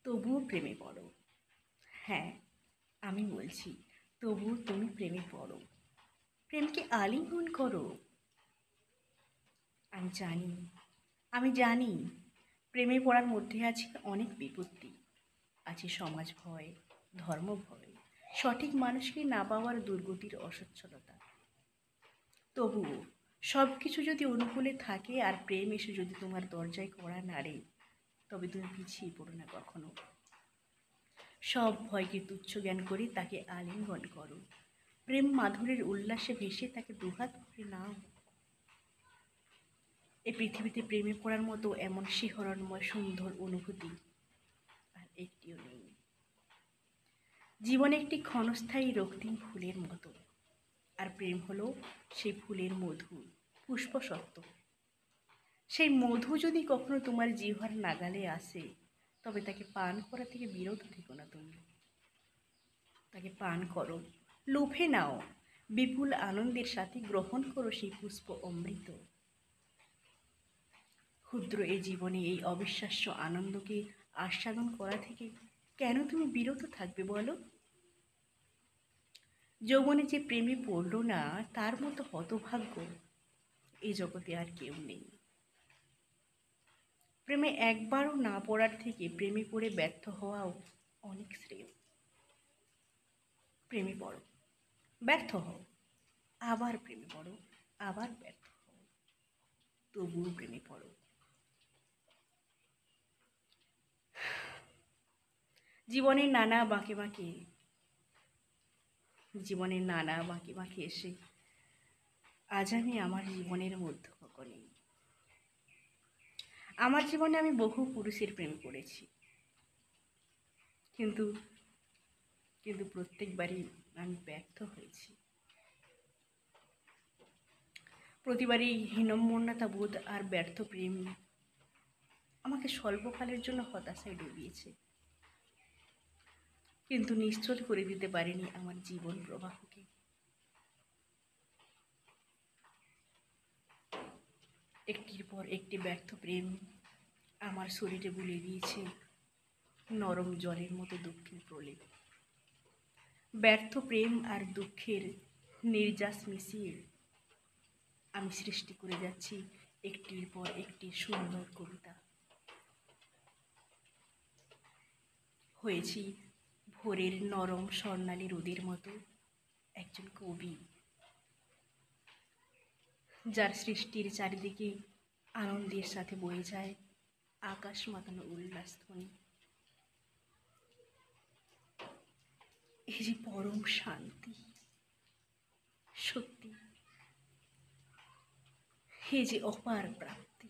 তবুও প্রেমে পড়ো। হ্যাঁ, আমি বলছি, তবুও তুমি প্রেমে পড়ো। প্রেমকে আলিঙ্গন করো। আমি জানি, আমি জানি, প্রেমে পড়ার মধ্যে আছে অনেক বিপত্তি। আছে সমাজ ভয়, ধর্ম ভয়, সঠিক মানুষকে না পাওয়ার দুর্গতির অসচ্ছলতা। তবুও সব কিছু যদি অনুকূলে থাকে আর প্রেম এসে যদি তোমার দরজায় কড়া নাড়ে, তবে তুমি পিছিয়ে পড়ো না কখনো। সব ভয়কে তুচ্ছ জ্ঞান করে তাকে আলিঙ্গন করো। প্রেম মাধুরীর উল্লাসে ভেসে তাকে দুহাত ভরে নাও। এই পৃথিবীতে প্রেমে পড়ার মতো এমন শিহরণময় সুন্দর অনুভূতি আর একটিও নেই। জীবন একটি ক্ষণস্থায়ী রক্তিম ফুলের মতো, আর প্রেম হলো সেই ফুলের মধু, পুষ্পসত্ত্ব। সেই মধু যদি কখনো তোমার জিহ্বার নাগালে আসে, তবে তাকে পান করা থেকে বিরত থেকো না তুমি। তাকে পান করো, লুফে নাও, বিপুল আনন্দের সাথে গ্রহণ করো সেই পুষ্প অমৃত। ক্ষুদ্র এই জীবনে এই অবিশ্বাস্য আনন্দকে আস্বাদন করা থেকে কেন তুমি বিরত থাকবে বলো? যৌবনে যে প্রেমে পড়ল না, তার মতো হতভাগ্য এই জগতে আর কেউ নেই। প্রেমে একবারও না পড়ার থেকে প্রেমে পড়ে ব্যর্থ হওয়াও অনেক শ্রেয়। প্রেমে পড়ো, ব্যর্থ হও, আবার প্রেমে পড়ো, আবার ব্যর্থ হও, তবুও প্রেমে পড়ো। জীবনের নানা বাঁকে বাঁকে জীবনের নানা বাঁকে বাঁকে এসে আজ আমি আমার জীবনের মধ্যগগনে, আমার জীবনে আমি বহু পুরুষের প্রেম করেছি, কিন্তু কিন্তু প্রত্যেকবারই আমি ব্যর্থ হয়েছি। প্রতিবারই হীনম্মন্যতা বোধ আর ব্যর্থ প্রেম আমাকে স্বল্পকালের জন্য হতাশায় ডুবিয়েছে, কিন্তু নিশ্চল করে দিতে পারেনি আমার জীবন প্রবাহকে। একটির পর একটি ব্যর্থ প্রেম আমার শরীরে বুলিয়ে দিয়েছে নরম জলের মতো দুঃখের প্রলেপ। ব্যর্থ প্রেম আর দুঃখের নির্যাস মিশিয়ে আমি সৃষ্টি করে যাচ্ছি একটির পর একটি সুন্দর কবিতা। হয়েছি ভোরের নরম স্বর্ণালী রোদের মতো একজন কবি, যার সৃষ্টির চারিদিকে আনন্দের সাথে বয়ে যায় আকাশ মাতানো উল্লাস ধ্বনি। এই যে পরম শান্তি, সত্যি, এই যে অপার প্রাপ্তি।